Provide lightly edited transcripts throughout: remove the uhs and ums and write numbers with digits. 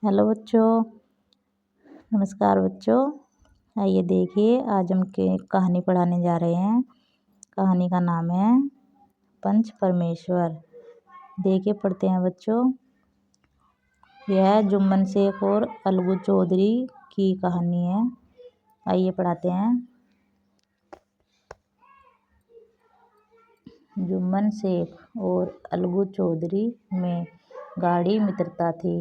Hello बच्चों, नमस्कार बच्चों। आइए देखिए, आज हम कहानी पढ़ाने जा रहे हैं। कहानी का नाम है पंच परमेश्वर। देखिए पढ़ते हैं बच्चों। यह जुम्मन शेख और अलगू चौधरी की कहानी है। आइए पढ़ाते हैं। जुम्मन शेख और अलगू चौधरी में गाढ़ी मित्रता थी।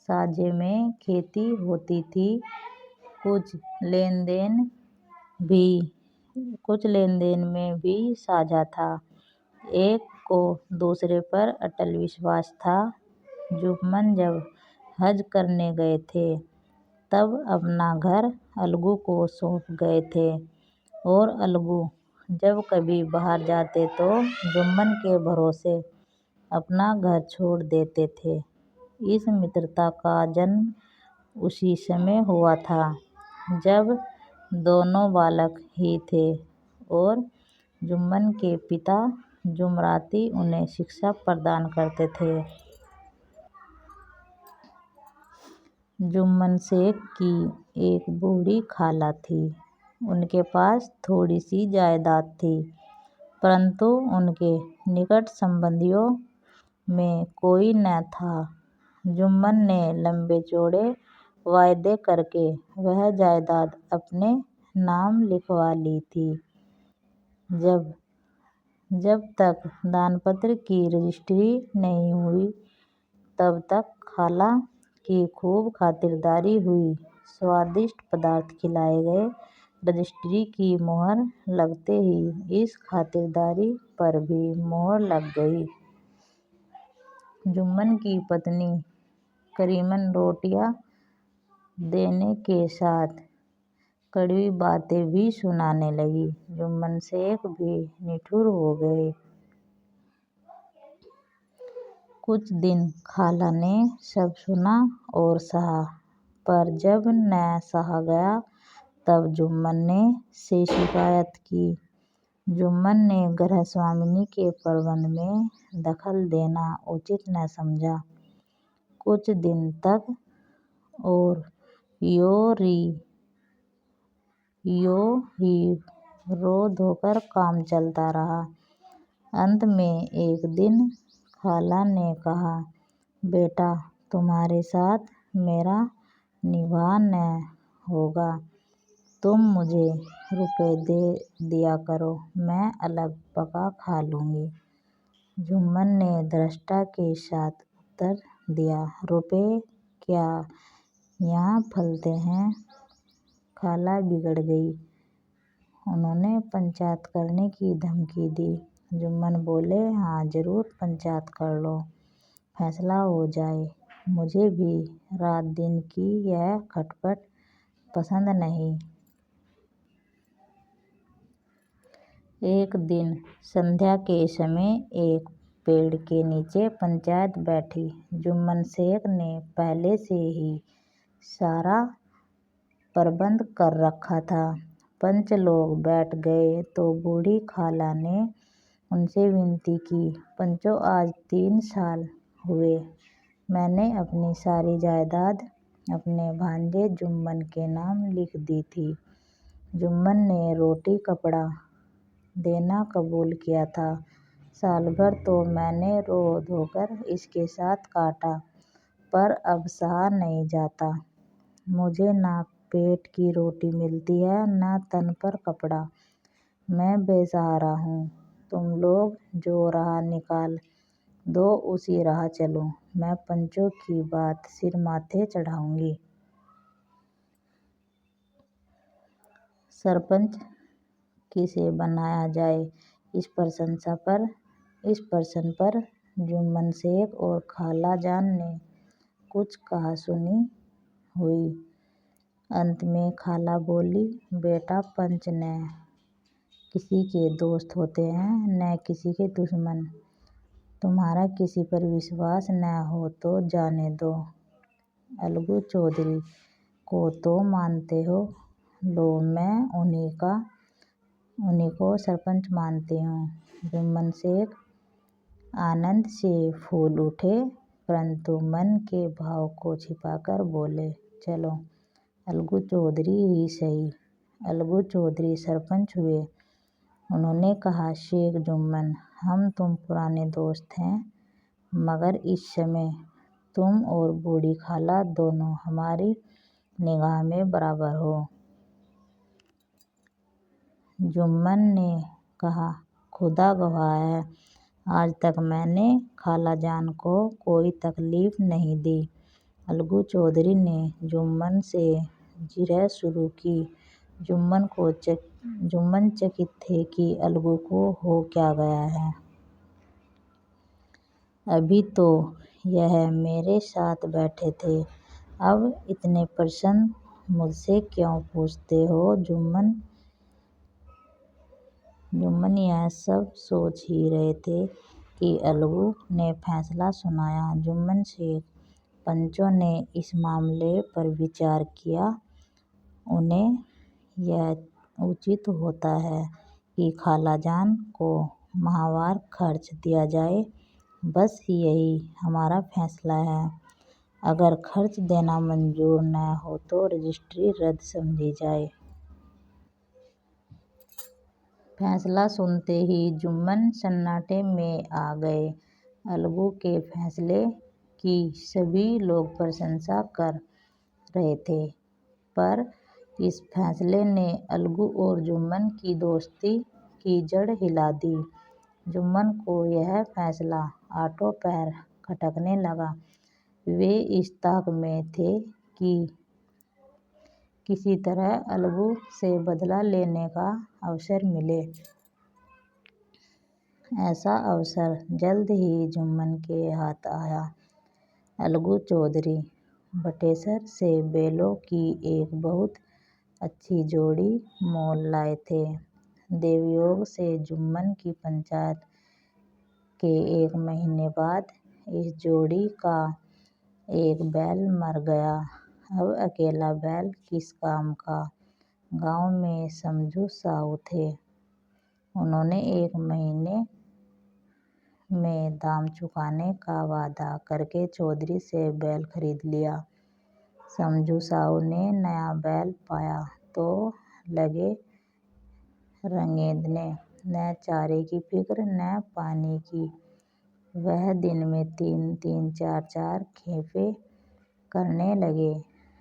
साझे में खेती होती थी। कुछ लेन देन में भी साझा था। एक को दूसरे पर अटल विश्वास था। जुम्मन जब हज करने गए थे तब अपना घर अलगू को सौंप गए थे और अलगू जब कभी बाहर जाते तो जुम्मन के भरोसे अपना घर छोड़ देते थे। इस मित्रता का जन्म उसी समय हुआ था जब दोनों बालक ही थे और जुम्मन के पिता जुमराती उन्हें शिक्षा प्रदान करते थे। जुम्मन शेख की एक बूढ़ी खाला थी। उनके पास थोड़ी सी जायदाद थी, परंतु उनके निकट संबंधियों में कोई न था। जुम्मन ने लंबे चौड़े वायदे करके वह जायदाद अपने नाम लिखवा ली थी। जब तक दानपत्र की रजिस्ट्री नहीं हुई तब तक खाला की खूब खातिरदारी हुई। स्वादिष्ट पदार्थ खिलाए गए। रजिस्ट्री की मोहर लगते ही इस खातिरदारी पर भी मोहर लग गई। जुम्मन की पत्नी करीमन रोटियां देने के साथ कड़वी बातें भी सुनाने लगी। जुम्मन शेख भी निठुर हो गए। कुछ दिन खाला ने सब सुना और सहा, पर जब न सहा गया तब जुम्मन ने से शिकायत की। जुम्मन ने गृहस्वामिनी के प्रबंध में दखल देना उचित न समझा। कुछ दिन तक और यो ही रो धोकर काम चलता रहा। अंत में एक दिन खाला ने कहा, बेटा तुम्हारे साथ मेरा निभाह न होगा। तुम मुझे रुपए दे दिया करो, मैं अलग पका खा लूँगी। जुम्मन ने धृष्टता के साथ उत्तर दिया, रुपए क्या यहाँ फलते हैं? खाला बिगड़ गई। उन्होंने पंचायत करने की धमकी दी। जुम्मन बोले, हाँ जरूर पंचायत कर लो, फैसला हो जाए। मुझे भी रात दिन की यह खटपट पसंद नहीं। एक दिन संध्या के समय एक पेड़ के नीचे पंचायत बैठी। जुम्मन शेख ने पहले से ही सारा प्रबंध कर रखा था। पंच लोग बैठ गए तो बूढ़ी खाला ने उनसे विनती की, पंचों आज 3 साल हुए मैंने अपनी सारी जायदाद अपने भांजे जुम्मन के नाम लिख दी थी। जुम्मन ने रोटी कपड़ा देना कबूल किया था। साल भर तो मैंने रो धोकर इसके साथ काटा, पर अब सहा नहीं जाता। मुझे ना पेट की रोटी मिलती है ना तन पर कपड़ा। मैं बेसहारा हूँ। तुम लोग जो राह निकाल दो उसी राह चलूँ। मैं पंचों की बात सिर माथे चढ़ाऊँगी। सरपंच किसे बनाया जाए, इस प्रश्न पर जुम्मन शेख और खाला जान ने कुछ कहा सुनी हुई। अंत में खाला बोली, बेटा पंच न किसी के दोस्त होते हैं न किसी के दुश्मन। तुम्हारा किसी पर विश्वास न हो तो जाने दो। अलगू चौधरी को तो मानते हो, लो मैं उन्हीं को सरपंच मानती हूँ। जुम्मन शेख आनंद से फूल उठे। परंतु मन के भाव को छिपाकर बोले, चलो अलगू चौधरी ही सही। अलगू चौधरी सरपंच हुए। उन्होंने कहा, शेख जुम्मन, हम तुम पुराने दोस्त हैं, मगर इस समय तुम और बूढ़ी खाला दोनों हमारी निगाह में बराबर हो। जुम्मन ने कहा, खुदा गवाह है, आज तक मैंने खालाजान को कोई तकलीफ नहीं दी। अलगू चौधरी ने जुम्मन से जिरह शुरू की। जुम्मन चकित थे कि अलगू को हो क्या गया है। अभी तो यह मेरे साथ बैठे थे, अब इतने प्रश्न मुझसे क्यों पूछते हो जुम्मन? जुम्मन यह सब सोच ही रहे थे कि अलगू ने फैसला सुनाया। जुम्मन शेख पंचों ने इस मामले पर विचार किया। उन्हें यह उचित होता है कि खालाजान को माहवार खर्च दिया जाए, बस यही हमारा फैसला है। अगर खर्च देना मंजूर न हो तो रजिस्ट्री रद्द समझी जाए। फैसला सुनते ही जुम्मन सन्नाटे में आ गए। अलगू के फैसले की सभी लोग प्रशंसा कर रहे थे, पर इस फैसले ने अलगू और जुम्मन की दोस्ती की जड़ हिला दी। जुम्मन को यह फैसला आठों पैर खटकने लगा। वे इस ताक में थे कि किसी तरह अलगू से बदला लेने का अवसर मिले। ऐसा अवसर जल्द ही जुम्मन के हाथ आया। अलगू चौधरी बटेसर से बैलों की एक बहुत अच्छी जोड़ी मोल लाए थे। देवयोग से जुम्मन की पंचायत के 1 महीने बाद इस जोड़ी का एक बैल मर गया। अब अकेला बैल किस काम का। गांव में समझू साहू थे। उन्होंने 1 महीने में दाम चुकाने का वादा करके चौधरी से बैल खरीद लिया। समझू साहू ने नया बैल पाया तो लगे रंगेदने, न चारे की फिक्र न पानी की। वह दिन में 3-3, 4-4 खेपे करने लगे।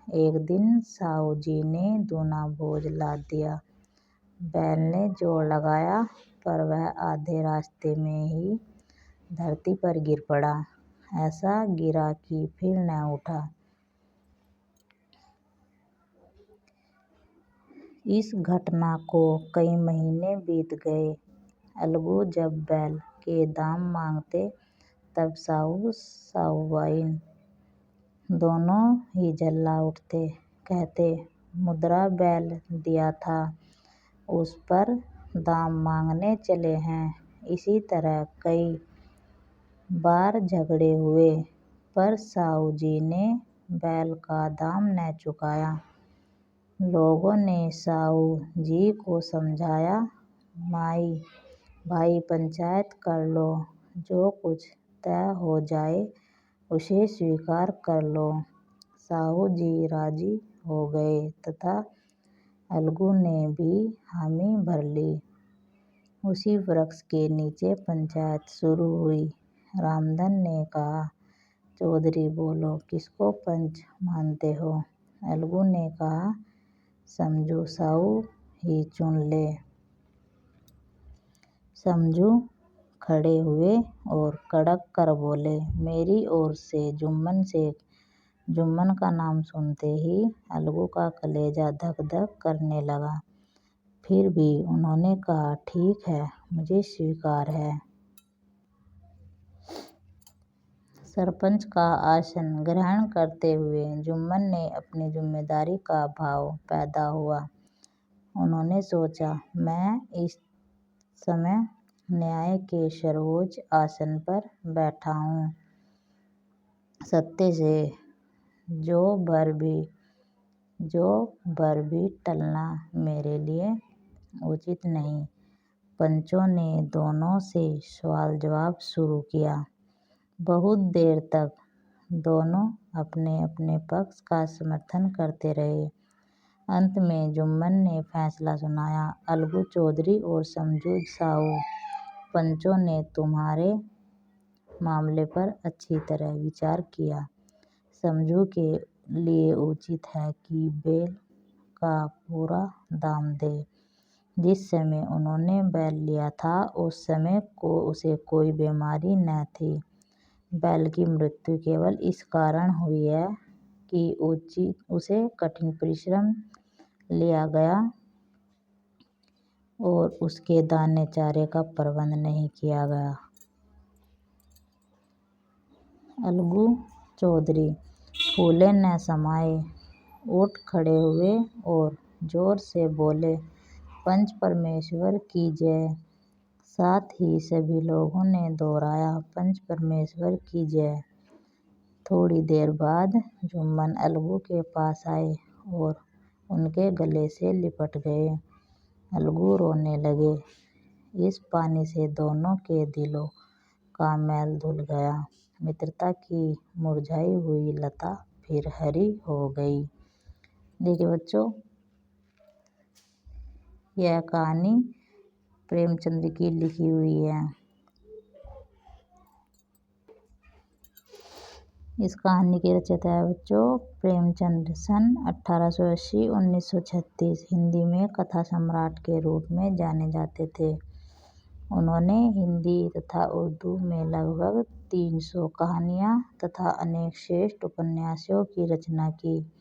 एक दिन साहू जी ने दूना बोझ लाद दिया। बैल ने जोर लगाया, पर वह आधे रास्ते में ही धरती पर गिर पड़ा। ऐसा गिरा कि फिर न उठा। इस घटना को कई महीने बीत गए। अलगू जब बैल के दाम मांगते, तब साहू साहूबाइन दोनों ही जल्ला उठते। कहते, मुद्रा बैल दिया था, उस पर दाम मांगने चले हैं। इसी तरह कई बार झगड़े हुए, पर साहू जी ने बैल का दाम न चुकाया। लोगों ने साहू जी को समझाया, भाई पंचायत कर लो, जो कुछ तय हो जाए उसे स्वीकार कर लो। साहू जी राजी हो गए तथा अलगू ने भी हामी भर ली। उसी वृक्ष के नीचे पंचायत शुरू हुई। रामधन ने कहा, चौधरी बोलो, किसको पंच मानते हो? अलगू ने कहा, समझू साहू ही चुन ले। समझू खड़े हुए और कड़क कर बोले, मेरी ओर से जुम्मन शेख। जुम्मन का नाम सुनते ही अलगू का कलेजा धक धक करने लगा। फिर भी उन्होंने कहा, ठीक है, मुझे स्वीकार है। सरपंच का आसन ग्रहण करते हुए जुम्मन ने अपनी जिम्मेदारी का भाव पैदा हुआ। उन्होंने सोचा, मैं इस समय न्याय के सर्वोच्च आसन पर बैठा हूँ। सत्य से जो भर भी टलना मेरे लिए उचित नहीं। पंचों ने दोनों से सवाल जवाब शुरू किया। बहुत देर तक दोनों अपने अपने पक्ष का समर्थन करते रहे। अंत में जुम्मन ने फैसला सुनाया, अलगू चौधरी और समझू साहू पंचों ने तुम्हारे मामले पर अच्छी तरह विचार किया। समझू के लिए उचित है कि बैल का पूरा दाम दे। जिस समय उन्होंने बैल लिया था उस समय को उसे कोई बीमारी न थी। बैल की मृत्यु केवल इस कारण हुई है कि उसे कठिन परिश्रम लिया गया और उसके दाने चारे का प्रबंध नहीं किया गया। अलगू चौधरी फूले न समाये, उठ खड़े हुए और जोर से बोले, पंच परमेश्वर की जय। साथ ही सभी लोगों ने दोहराया, पंच परमेश्वर की जय। थोड़ी देर बाद जुम्मन अलगू के पास आए और उनके गले से लिपट गए। अलगू रोने लगे। इस पानी से दोनों के दिलों का मैल धुल गया। मित्रता की मुरझाई हुई लता फिर हरी हो गई। देखिए बच्चों, यह कहानी प्रेमचंद की लिखी हुई है। इस कहानी के रचयिता है बच्चों प्रेमचंद। सन 1880-1936 हिंदी में कथा सम्राट के रूप में जाने जाते थे। उन्होंने हिंदी तथा उर्दू में लगभग 300 कहानियाँ तथा अनेक श्रेष्ठ उपन्यासों की रचना की।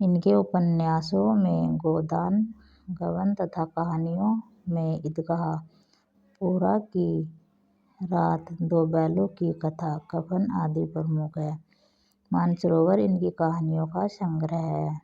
इनके उपन्यासों में गोदान, गबन तथा कहानियों में ईदगाह, पूरा की रात, दो बैलों की कथा, कफन आदि प्रमुख है। मानसरोवर इनकी कहानियों का संग्रह है।